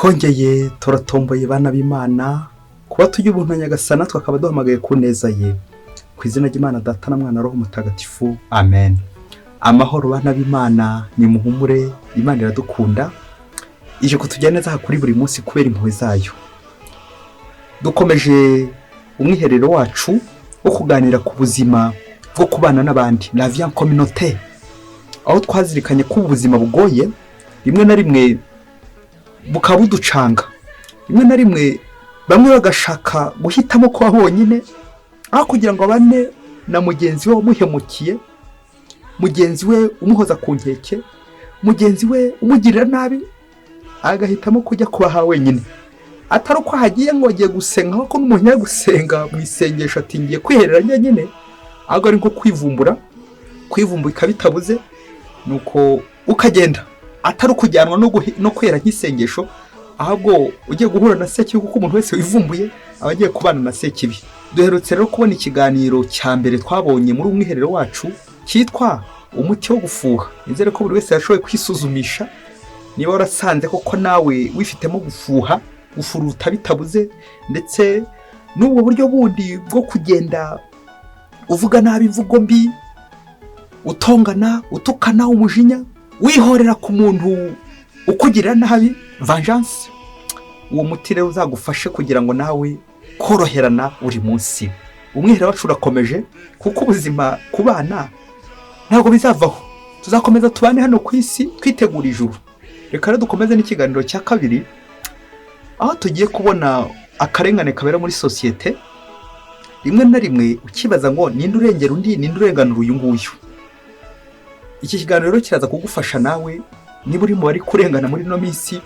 twongeye turatomboye bana b'Imana kuba tujya ubuntu nyagasana twakaba duhamagaye ku neza ye ku izina ry'Imana Data na Mwana Roho Mutagatifu amen. Amahoro bana b'Imana, ni muhumure, Imana iradukunda ije kutujyana neza kuri buri munsi kubera impuhwe zayo. Dukomeje umwiherero wacu wo kuganira ku buzima bwo kubana n'abandi, la vie en communauté, aho twazirikanye ko ubuzima bugoye rimwe na rimwe bukabuducanga, rimwe na rimwe bamwe bagashaka guhitamo kuba honyine aho kugira ngo abane na mugenzi we umuhemukiye, mugenzi we umuhoza ku nkeke, mugenzi we umugirira nabi, agahitamo kujya kubaha wenyine. Atari uko hagiye ngo agiye gusenga, kuko n'umuntu yagiye gusenga mu isengesho ati ngiye kwihereranya nyine, ahubwo ari nko kwivumbura ikabitabuze, nuko ukagenda atari ukujyanwa no kwera nk'isengesho, ahubwo ugiye guhura na sekibi, kuko umuntu wese wivumbuye aba agiye kubana na sekibi. Duherutse rero kubona ikiganiro cya mbere twabonye muri umwiherero wacu cyitwa umuti wo gufuha. Nizere ko buri wese yashoboye kwisuzumisha niba warasanze koko nawe wifitemo gufuruta bitabuze, ndetse n'ubwo buryo bundi bwo kugenda uvuga nabi, imvugo mbi, utongana, utukana, umujinya, wihorera ku muntu ukugirira nabi, vengeance. Uwo muti rero uzagufashe kugira ngo nawe koroherana buri munsi. Umwiherero wacu urakomeje, kuko ubuzima ku bana ntabwo bizavaho, tuzakomeza tubane hano ku isi twitegura ijuru. Reka rero dukomeze n'ikiganiro cya kabiri, aho tugiye kubona akarengane kabera muri sosiyete. Rimwe na rimwe ukibaza ngo ninde urengera undi, ninde urenganura uyu nguyu. Iki kiganiro kiraza kugufasha nawe niba uri mu bari kurengana muri no minsi,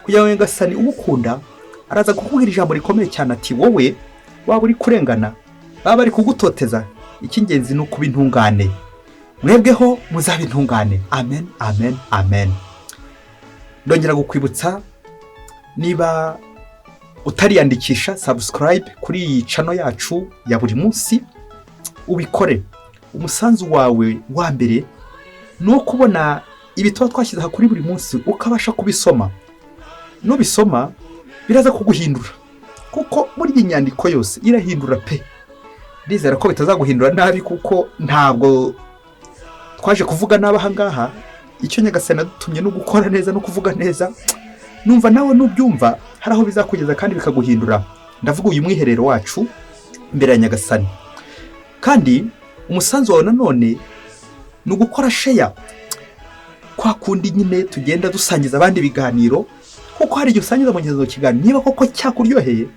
kugira ngo nyagasani ugukunda araza kukubwira ijambo rikomeye cyane ati wowe waba uri kurengana, baba bari kugutoteza, icy'ingenzi ni ukuba intungane, mwebweho muzaba intungane. Amen, amen, amen. Ndongera gukwibutsa, niba utariyandikisha subscribe kuri iyi channel yacu ya buri munsi, ubikore. Umusanzu wawe wa mbere ni ukubona ibitabo twashyize aha kuri buri munsi, ukabasha kubisoma. Nubisoma biraza kuguhindura, kuko muri iyi nyandiko yose irahindura pe. Ndizera ko bitazaguhindura nabi, kuko ntabwo twaje kuvuga nabi aha ngaha. Icyo nyagasani adutumye no gukora neza no kuvuga neza. Numva nawe nubyumva hari aho bizakugeza kandi bikaguhindura. Ndavuga uyu mwiherero wacu imbere ya nyagasani. Kandi umusanzu wawe nanone ni ugukora share, kwa kundi nyine tugenda dusangiza abandi ibiganiro, kuko hari igihe usangiza mugenzi wawe ikiganiro, niba koko cyakuryoheye,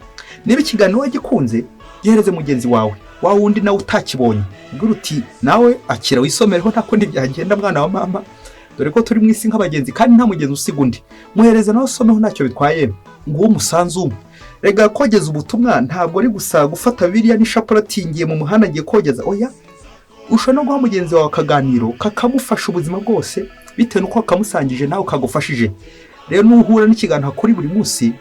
niba ikiganiro wagikunze, gihereze mugenzi wawe, wa wundi nawe utakibonye, ubwira uti nawe akira wisomereho, nta kundi byagenda mwana wa mama, dore ko turi mu isi nk'abagenzi kandi nta mugenzi usiga undi. Muhereze nawe usomeho, ntacyo bitwaye, nguwo umusanzu umwe. Rega kogeza ubutumwa ntabwo ari gusa gufata Bibiliya n'ishapura atingiye mu muhanda agiye kogeza, oya, ushobora no guha mugenzi wawe akaganiro kakamufasha ubuzima bwose, bitewe n'uko kamusangije nawe kagufashije. Rero nuhura n'ikiganiro kuri buri munsi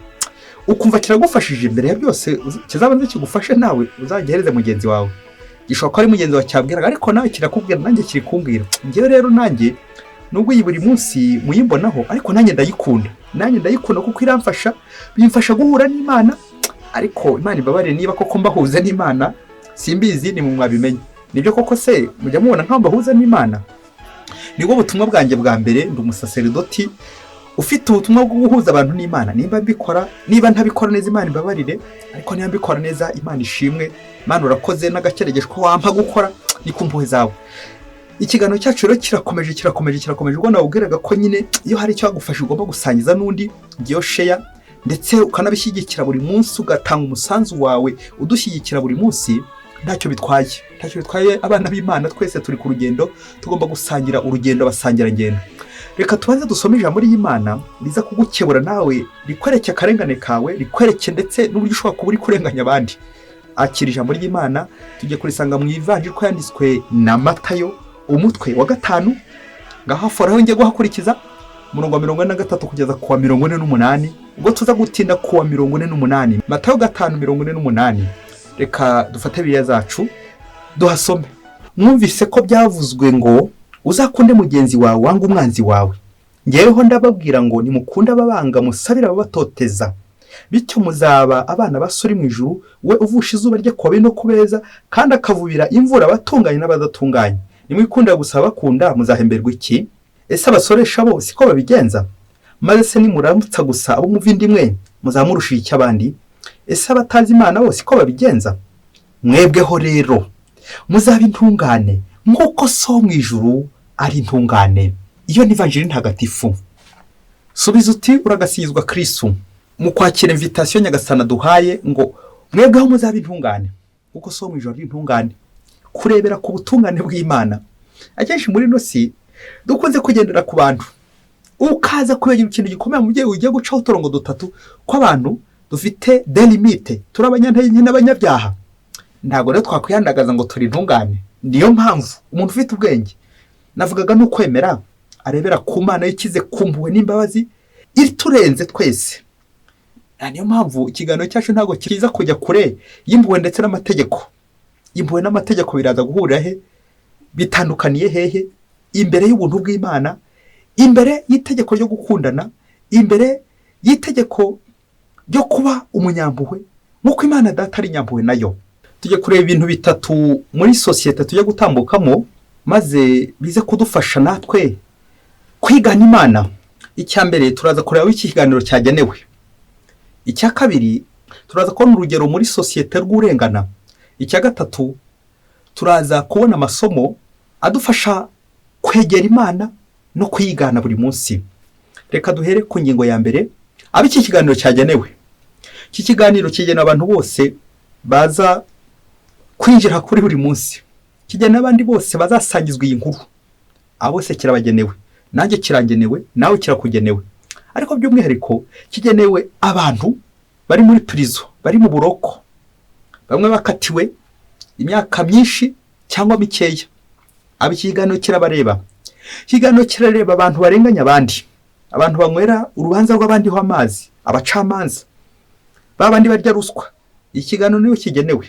ukumva kiragufashije, mbere ya byose kizabanze kigufashe, nawe uzagihereze mugenzi wawe. Gishobora ko ari mugenzi wawe cyabwiraga, ariko nawe kirakubwira, nanjye kiri kumbwira. Ngewe rero nanjye nubwo iyi buri munsi muyimbonaho, ariko nanjye ndayikunda, kuko iramfasha, bimfasha guhura n'Imana. Ariko Imana ibabarire niba koko mbahuza n'Imana, simbizi, ni mu mwabimenye. Nibyo koko se mujya mubona nkaho mbahuza n'Imana? Nibwo butumwa bwanjye bwa mbere. Ndi umusaseridoti ufite ubutumwa bwo guhuza abantu n'Imana. Niba ntabikora neza, Imana ibabarire, ariko niba mbikora neza, Imana ishimwe. Imana urakoze, n'agakeregeje ko wampa gukora ni ku mpuhwe zawe. Ikiganiro cyacu rero kirakomeje, ubwo nawubwiraga ko nyine iyo hari icyo wagufasha ugomba gusangiza n'undi, ngiyo share, ndetse ukanabishyigikira buri munsi, ugatanga umusanzu wawe udushyigikira buri munsi. Ntacyo bitwaye abana b'Imana, twese turi ku rugendo, tugomba gusangira urugendo, basangira ngendo. Reka tubanze dusome ijambo ry'Imana riza kugukebura nawe, rikwereke akarengane kawe, rikwereke ndetse n'uburyo ushobora kuba uri kurenganya abandi. Akira ijambo ry'Imana, tujye kurisanga mu ivanjiri ko yanditswe na Matayo, umutwe wa 5, ngaho foraho ngiye guhakurikiza umurongo wa 43 kugeza ku wa 48, ubwo tuza gutinda ku wa 48. Matayo 5:48. Reka dufate Bibiliya zacu duhasome. Mwumvise ko byavuzwe ngo uzakunde mugenzi wawe wanga umwanzi wawe. ngeweho ndababwira ngo nimukunda ababanga musabira ababatoteza, bityo muzaba abana basuri mu ijuru, we uvusha izuba rye ku babi no ku beza, kandi akavubira imvura abatunganye n'abadatunganye. Nimwikunda gusa bakunda muzahemberwa iki? Ese abasoresha bo siko babigenza? Maze se nimuramutsa gusa abo muva indimwe muzamurusha iki abandi? Ese abatazi Imana bo siko babigenza? Mwebweho rero muzaba intungane nk'uko so mu ijuru ari intungane. Iyo ni ivanjiri ntagatifu. Subiza uti uragasizwa Kristo. Mu kwakira invitation Nyagasana duhaye ngo mwebweho muzaba intungane kuko so mu ijuru ari intungane, kurebera ku butungane bw'Imana. Akenshi muri no si dukunze kugendera ku bantu, ukaza kubera ikintu gikomeye mu gihe ugiye gucaho uturongo dutatu ko abantu dufite delimite, turabanyantege n'abanyabyaha. Ntago rero twakwihandagaza ngo turi intungane. Niyo mpamvu umuntu ufite ubwenge, navugaga no kwemera, arebera ku Mana yikize kumpuwe n'imbabazi iri turenze twese. Niyo mpamvu ikiganiro cyacu ntago kiza kujya kure y'impuwe ndetse n'amategeko. Impuwe n'amategeko biraza guhurira he? Bitandukaniye hehe? Imbere y'ubuntu bw'Imana, imbere y'itegeko ryo gukundana, imbere y'itegeko ryo kuba umunyampuhwe nk'uko Imana data ari nyampuhwe nayo. Tujye kureba ibintu bitatu muri sosiyete tujye gutambukamo, maze bize kudufasha natwe kwigana Imana. Icya mbere turaza kureba iki kiganiro cyagenewe. Icya kabiri turaza kubona urugero muri sosiyete rw'urengana. Icya gatatu turaza kubona amasomo adufasha kwegera Imana no kuyigana buri munsi. Reka duhere ku ngingo ya mbere, abo iki kiganiro cyagenewe. Iki kiganiro kigenewe abantu bose baza kwinjira kuri buri munsi, kigenewe abandi bose bazasangizwa iyi nkuru. Abo bose kirabagenewe, nanjye kirangenewe, nawe kirakugenewe. Ariko by'umwihariko kigenewe abantu bari muri prison, bari mu buroko, bamwe bakatiwe imyaka myinshi cyangwa mikeya. Abo ikiganiro kirabareba. Ikiganiro kirareba abantu barenganya abandi, abantu banywera urubanza rw'abandi ho amazi, abacamanza, babandi barya ruswa. Ikiganiro niyo kigenewe.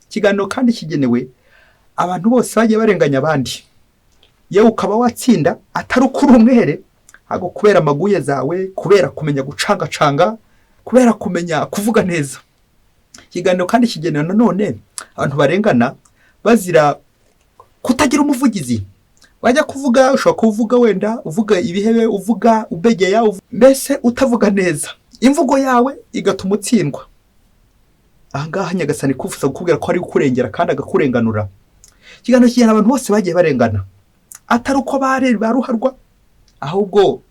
Ikiganiro kandi kigenewe abantu bose bagiye barenganya abandi, yewe ukaba watsinda atari ukuri umwere, hago kubera amaguye zawe, kubera kumenya gucangacanga, kubera kumenya kuvuga neza. Ikiganiro kandi kigenewe nanone abantu barengana bazira kutagira umuvugizi. Wajya kuvuga, ushobora kuvuga wenda uvuga ibihebe, uvuga ubegeya, mbese utavuga neza, imvugo yawe igatuma utsindwa. Ahangaha Nyagasani kufuza kukubwira ko ari kurengera kandi agakurenganura. Ikiganiro kigenewe abantu bose bagiye barengana, atari uko baruharwa, ahubwo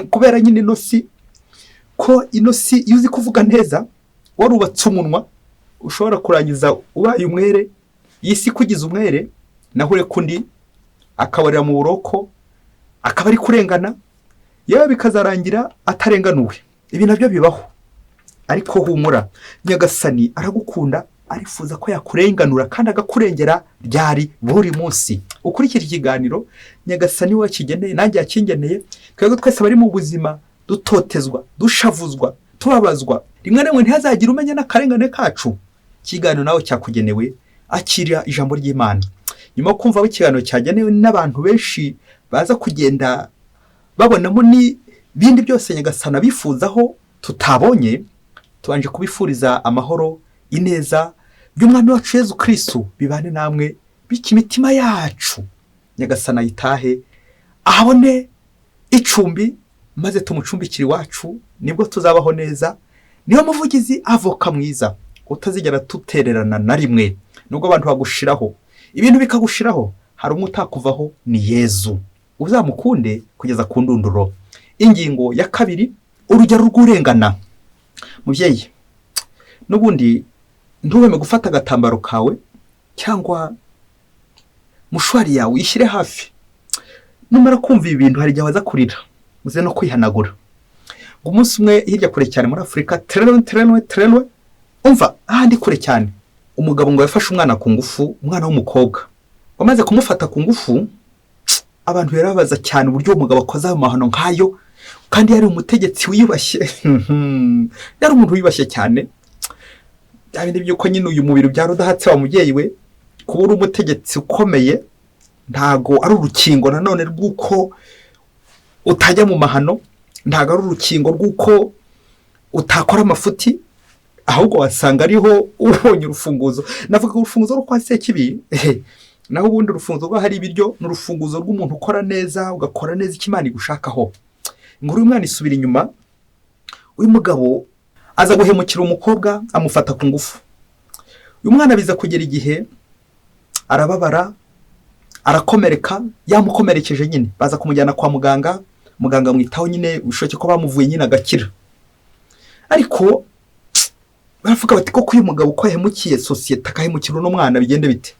kubera nyine inosi, ko inosi yuzi kuvuga neza, warubatse umunwa ushobora kurangiza ubaye umwere, yisi kugiza umwere, nahure kundi akabarira mu buroko, akaba ari kurengana, yewe bikazarangira atarenganuwe. Ibi nabyo bibaho. Ariko humura, Nyagasani aragukunda, arifuza ko yakurenganura kandi agakurengera ryari buri munsi. Ukurikira ikiganiro Nyagasani we kigeneye, nanjye yakingeneye, twebwe twese bari mu buzima dutotezwa, dushavuzwa, tubabazwa, rimwe na rimwe ntihazagira umenya n'akarengane kacu. Ikiganiro nawe cyakugenewe, akira ijambo ry'Imana. Nyuma yo kumva ikiganiro cyagenewe n'abantu benshi baza kugenda babonamo ni bindi byose Nyagasana bifuzaho tutabonye, tubanje kubifuriza amahoro, ineza by'Umwami wacu Yesu Kristo bibane namwe, biki imitima yacu Nyagasana yitahe ahabone icumbi, maze tumucumbikira iwacu, nibwo tuzabaho neza. Niyo muvugizi avoka mwiza utazigera tutererana na rimwe. Nubwo abantu bagushiraho, ibintu bikagushiraho, hari umwe utakuvaho, ni Yezu. Uzamukunde kugeza ku ndunduro. Ingingo ya kabiri, urugero rw'urengana. Mubyeyi, nubundi ntuweme gufata agatambaro kawe cyangwa mushwari yawe ishyire hafi. Numara kumva ibintu hari igihe waza kurira, uze no kwihanagura. Ngo umunsi umwe hirya kure cyane muri Afurika, terenwe, umva ahandi kure cyane, umugabo ngo yafashe umwana ku ngufu, umwana w'umukobwa. Bamaze kumufata ku ngufu, abantu barabaza cyane uburyo umugabo akoze amahano nkayo, kandi yari umutegetsi wiyubashye. Yari umuntu wiyubashye cyane. Byabindi byuko nyine uyu mubiri byarudahatse wa mubyeyi we, kuba umutegetsi ukomeye ntago ari urukingo nanone rw'uko utajya mu mahano, ntabwo ari urukingo rw'uko utakora amafuti, ahubwo wasanga ariho ubonye urufunguzo. Navuga urufunguzo rwo kwa Sekibi, naho ubundi urufunguzo rwo hari ibiryo ni urufunguzo rw'umuntu ukora neza, ugakora neza icyo Imana igushakaho. Inkuru y'umwana isubira inyuma. Uyu mugabo aza guhemukira umukobwa, amufata ku ngufu. Uyu mwana biza kugera igihe arababara, arakomereka, yamukomerekeje nyine. Baza kumujyana kwa muganga, muganga amwitaho nyine, bishoboke ko bamuvuye nyine agakira. Ariko baravuga bati koko uyu mugabo uko yahemukiye sosiyete akahemukira uno mwana bigende bite?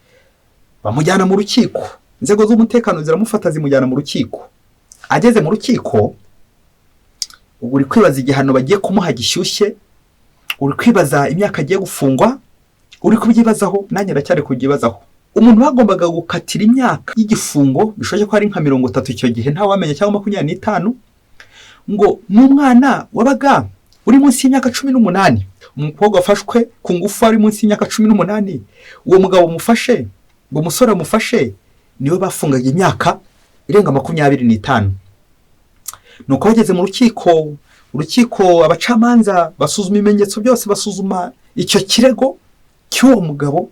Bamujyana mu rukiko. Inzego z'umutekano ziramufata zimujyana mu rukiko. Ageze mu rukiko, ubu uri kwibaza igihano bagiye kumuha gishyushye, uri kwibaza imyaka agiye gufungwa, uri kubyibazaho, nanjye ndacyari kubyibazaho. Umuntu bagombaga gukatira imyaka y'igifungo, bishoboke ko ari nka 30 icyo gihe, nta wamenya, cyangwa 25, ngo n'umwana wabaga uri munsi y'imyaka 18. Umukobwa wafashwe ku ngufu ari munsi y'imyaka 18, uwo mugabo mufashe, ngo umusore amufashe, niwe bafungaga imyaka irenga 25. Nuko bageze mu urukiko abacamanza basuzuma ibimenyetso byose, basuzuma icyo kirego cy'uwo mugabo,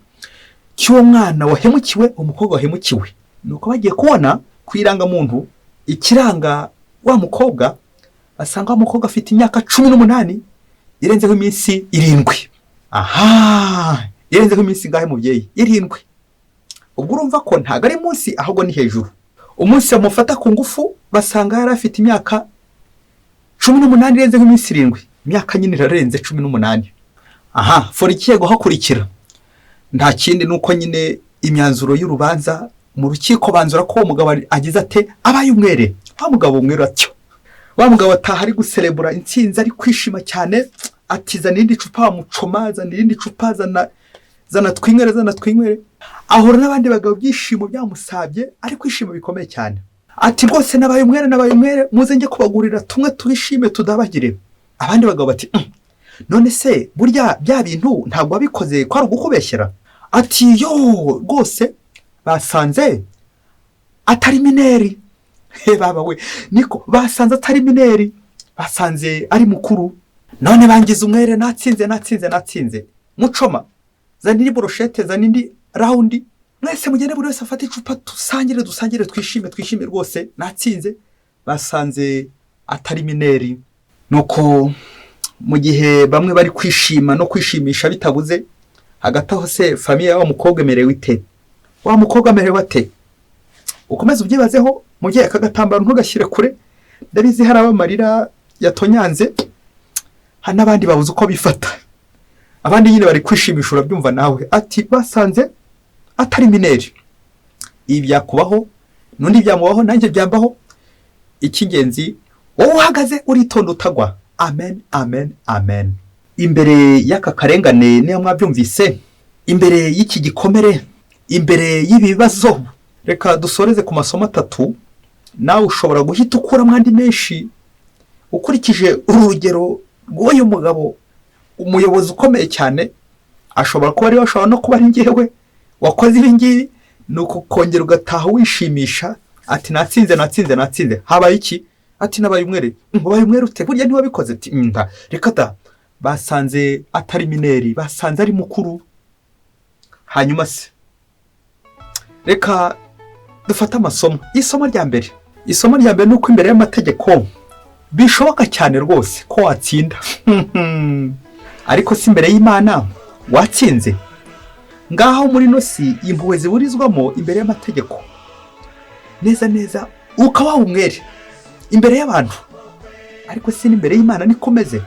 cy'uwo mwana wahemukiwe, umukobwa wahemukiwe. Nuko bagiye kubona ku irangamuntu ikiranga wa mukobwa, basanga wa mukobwa afite imyaka 18, irenzeho iminsi 7. Aha, irenzeho iminsi ngahe mubyeyi? 7. Ubwo urumva ko ntago ari munsi, ahubwo ni hejuru. Umunsi bamufata ku ngufu basanga yari afite imyaka 18, irenzeho iminsi 7. Imyaka nyine irarenze 18. Aha, fora ikiye guhakurikira nta kindi nuko nyine imyanzuro y'urubanza mu rukiko banzura ko umugabo agize ate abaye umwere. Wa mugabo umwere atyo, wa mugabo ataha ari guserebura intsinzi, ari kwishima cyane, atiza n'indi cupa bamucomaza, n'indi cupa zana twinywere. Ahora n'abandi bagabo byishimo byamusabye, ari kwishima bikomeye cyane. Ati rwose nabaye umwere, muze njye kubagurira tumwe twishime tudabagire. Abandi bagabo bati none se burya bya bintu ntabwo wabikoze ko ari ugukubeshyera? Ati yo rwose basanze atari mineri. Baba we, niko basanze atari mineri, basanze ari mukuru. None bangize umwere, natsinze. Mucoma, zanindi brochette, zanindi roundi, mwese mugende buri wese afata icupa, dusangire twishime rwose, natsinze. Basanze atari mineri. Nuko mu gihe bamwe bari kwishima no kwishimisha bitabuze, hagati aho se famiye wa mukobwa emerewe ite? Wa mukobwa amerewe ate? Ukomeza ubyibazeho, mugiye akagatambaro ntugashyire kure, ndabizi hari abamarira yatonyanze, hari n'abandi babuze uko bifata. Abandi nyine bari kwishimisha, urabyumva nawe. Ati basanze atari mineri. Ibi byakubaho, n'undi byamubaho, nanjye byambaho. Icy'ingenzi wowe uhagaze uritonda utagwa. Amen. Imbere y'aka karengane niyo mwabyumvise, imbere y'iki gikomere, imbere y'ibibazo, reka dusoreze ku masomo 3. Nawe ushobora guhita ukura mwandi menshi ukurikije urugero rw'uyu mugabo, umuyobozi ukomeye cyane. Ashobora kuba ari we, ashobora no kuba ari njyewe wakoze ibi ngibi. Nuko kongera ugataha wishimisha, ati natsinze. Habaye iki? Ati nabaye umwere. Wabaye umwere ute? Burya ntiwabikoze. Ati reka da, basanze atari mineri, basanze ari mukuru. Hanyuma se reka dufata amasomo. Isomo rya mbere nuko imbere y'amategeko bishoboka cyane rwose ko watsinda. Ariko si imbere y'Imana watsinze. Ngaho muri nosi impuhwe ziburizwamo imbere y'amategeko, neza ukaba umwere imbere y'abantu, ariko si imbere y'Imana nikomeze.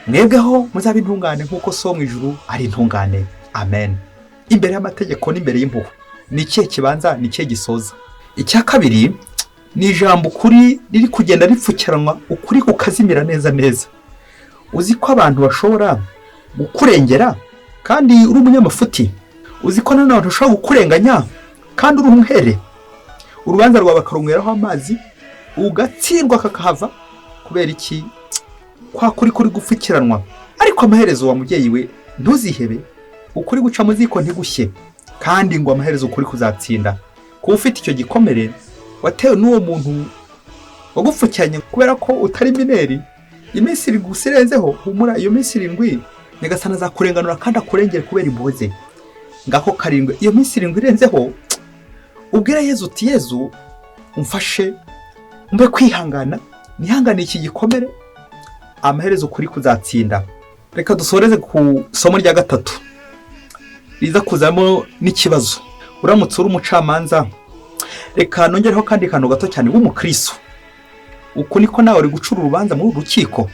Mwebweho muzabe intungane nkuko so mu ijuru ari intungane. Amen. Imbere y'amategeko n'imbere y'impuhwe, ni ikihe kibanza, ni ikihe gisoza? Icya kabiri ni ijambo ukuri riri kugenda ripfukiranwa, ukuri kukazimira neza. Uzi ko abantu bashobora gukurengera kandi uri umunyamafuti? Uzi ko nanone ushobora gukurenganya kandi uri umwere? Urubanza rwawe bakarumweraho amazi, ugatsindwa kakahava. Kubera iki? Kwa kuri gupfukiranwa. Ariko amaherezo wa mubyeyi we, ntuzihebe. Ukuri guca mu ziko ntigushye, kandi ngo amaherezo ukuri kuzatsinda. Kuba ufite icyo gikomere watewe n'uwo muntu wagupfukiranye kubera ko utari mineri. Iminsi 7 usirenzeho, humura iyo minsi 7 nyagasana azakurenganura kandi akurengere kubera impuhwe ze. Ngako 7 iyo minsi 7 irenzeho, ubwira Yezu uti Yezu umfashe mbe kwihangana, nihangane iki gikomere, amaherezo kuri kuzatsinda. Reka dusoreze ku somo rya 3 riza kuzamo n'ikibazo. Uramutse uri umucamanza, reka nongereho kandi kantu gato cyane w'umukristo. Uko niko nawe uri gucura urubanza mu rukiko.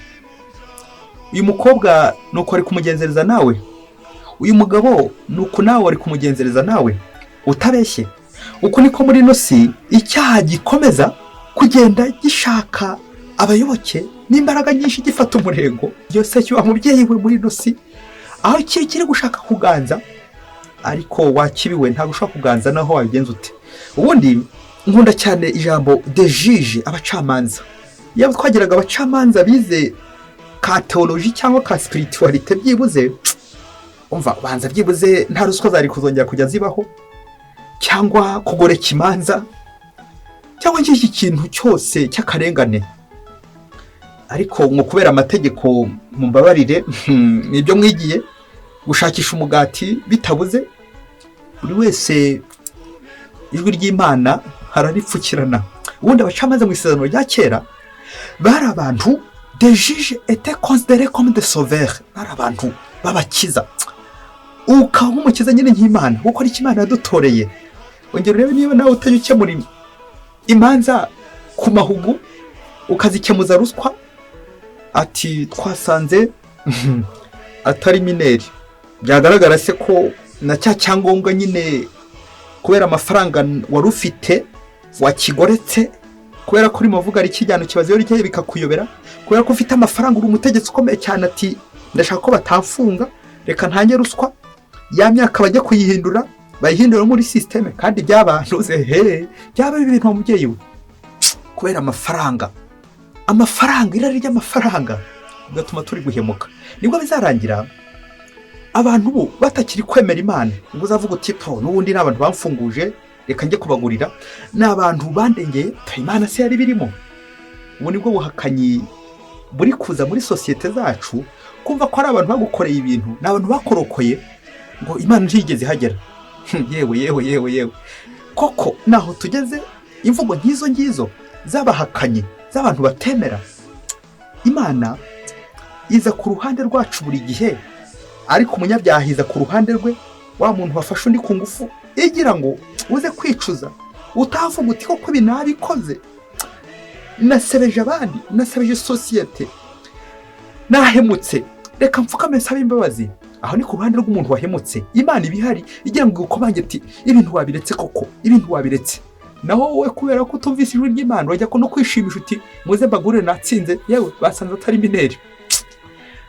Uyu mukobwa nuko ari kumugenzereza nawe, uyu mugabo nuko nawe ari kumugenzereza nawe, utabeshye. Uko niko muri nosi icyaha gikomeza kugenda gishaka abayoboke n'imbaraga nyinshi gifata umurego. Byose cyo umubyeyi we muri nosi aho kiri gushaka kuganza, ariko wakibiwe nta gushaka kuganza naho wabigenza ute. Ubundi nkunda cyane ijambo de juge, abacamanza. Yaba twagiraga abacamanza bize ka theology cyangwa ka spirituality byibuze, umva banza byibuze nta ruswa zari kuzongera kujya zibaho, cyangwa kugoreka imanza, cyangwa iki kintu cyose cy'akarengane. Ariko ngo kubera amategeko mumbabarire, nibyo mwigiye gushakisha umugati bitabuze, buri wese ijwi ry'Imana hararipfukirana. Ubundi abacamanza mu isezerano rya kera bari abantu, des juges étaient considérés comme des sauveurs, bari abantu babakiza. Ukaba nk'umukiza nyine nk'Imana, gukora icyo Imana yadutoreye. Ongera urebe niba nawe utajya ukemura imanza ku mahugu, ukazikemuza ruswa, ati twasanze atari mineri. Byagaragara se ko na cya cyangombwa nyine kubera amafaranga wari ufite wakigoretse, kubera ko urimo uvuga ari kijyano kibazo yo rike bikakuyobera, kubera ko ufite amafaranga uri umutegetsi ukomeye cyane, ati ndashaka ko batafunga, reka ntange ruswa, ya myaka bajya kuyihindura, bayihindura muri systeme, kandi byabantuze byaba ibintu umubyeyi we kubera amafaranga irari ry'amafaranga gatuma turi guhemuka. Nibwo bizarangira abantu bo batakiri kwemera Imana. Ngo uzavuga uti po n'ubundi n'abantu bamfunguje, reka njye kubagurira, n'abantu bandengeye, Imana se yari birimo. Ubu nibwo buhakanyi buri kuza muri societe zacu, kumva ko ari abantu bagukoreye ibintu, n'abantu bakorokoye ngo Imana ntigeze ihagera. yewe koko naho tugeze, imvugo nkizo ngizo zabahakanye, z'abantu batemera Imana. Iza ku ruhande rwacu buri gihe, ariko umunyabyaha iza ku ruhande rwe, wa muntu wafashe undi ku ngufu, igira ngo uze kwicuza, utavuga uti koko ibi nabikoze, nasebeje abandi, nasebeje societe, nahemutse, reka mfukame nsaba imbabazi. Aho ni ku ruhande rw'umuntu wahemutse. Imana ibihari igira ngo ukomange ati ibintu wabiretse koko, ibintu wabiretse. Naho wowe kubera ko utumvise ijwi ry'Imana wajya ko no kwishimisha uti muze mbagure natsinze, yewe basanze atari mineri.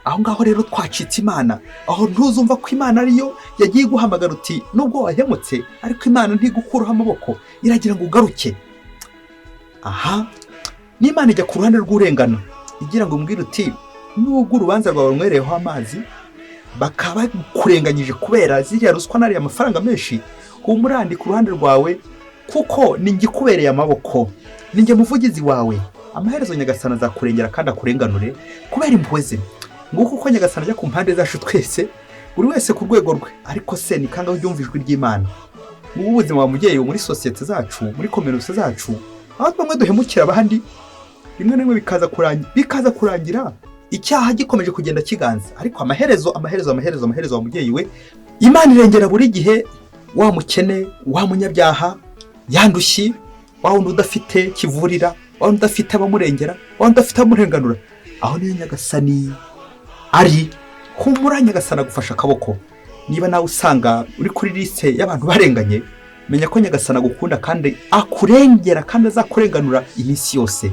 Aho ngaho rero twacitse Imana. Aho ntuzumva ko Imana ariyo yagiye guhamagara uti nubwo wahemutse, ariko Imana ntigukuraho amaboko, iragira ngo ugaruke. Aha ni Imana ijya ku ruhande rw'urengana, igira ngo mbwire uti nubwo urubanza rwawe rumwereyeho amazi, bakaba kurenganyije kubera ziriya ruswa nari amafaranga menshi, humurandi ku ruhande rwawe, kuko ninjye kubereye amaboko, ninjye muvugizi wawe. Amaherezo nyagasana azakurengera kandi akurenganure kubera impuhwe ze. Nguko uko nyagasana ajya ku mpande zacu twese, buri wese ku rwego rwe. Ariko se ni kangaho byumva ijwi ry'Imana mu buzima wa mubyeyi muri societe zacu, muri community zacu, aho bamwe duhemukira abandi, rimwe na rimwe bikaza kurangira icyaha gikomeje kugenda kiganza. Ariko amaherezo wa mubyeyi we, Imana irengera buri gihe wa mukene, wa munyabyaha, yandushyi, wa wundi udafite kivurira, wa wundi udafite abamurengera, wa wundi udafite amurenganura. Aho niyo nyagasani ari. Humura nyagasana gufasha akaboko. Niba nawe usanga uri kuri liste y'abantu barenganye, menya ko nyagasana gukunda kandi akurengera kandi azakurenganura iminsi yose.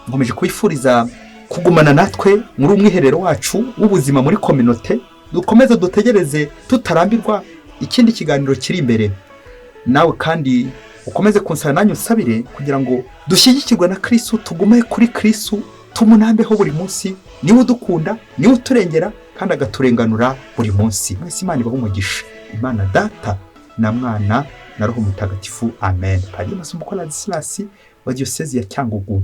Nkomeje kwifuriza kugumana natwe muri umwiherero wacu w'ubuzima muri community. Dukomeze dutegereze tutarambirwa ikindi kiganiro kiri imbere. Nawe kandi ukomeze kunsaba nanyu usabire kugira ngo dushyigikirwe na Kristo, tugume kuri Kristo, tumunambeho buri munsi. Niwe udukunda, niwe uturengera kandi agaturenganura buri munsi. Mwese Imana ibahe umugisha. Imana Data na Mwana na Roho Mutagatifu. Amen. Padiri Masumbuko Ladislas wa Diocese ya Cyangugu.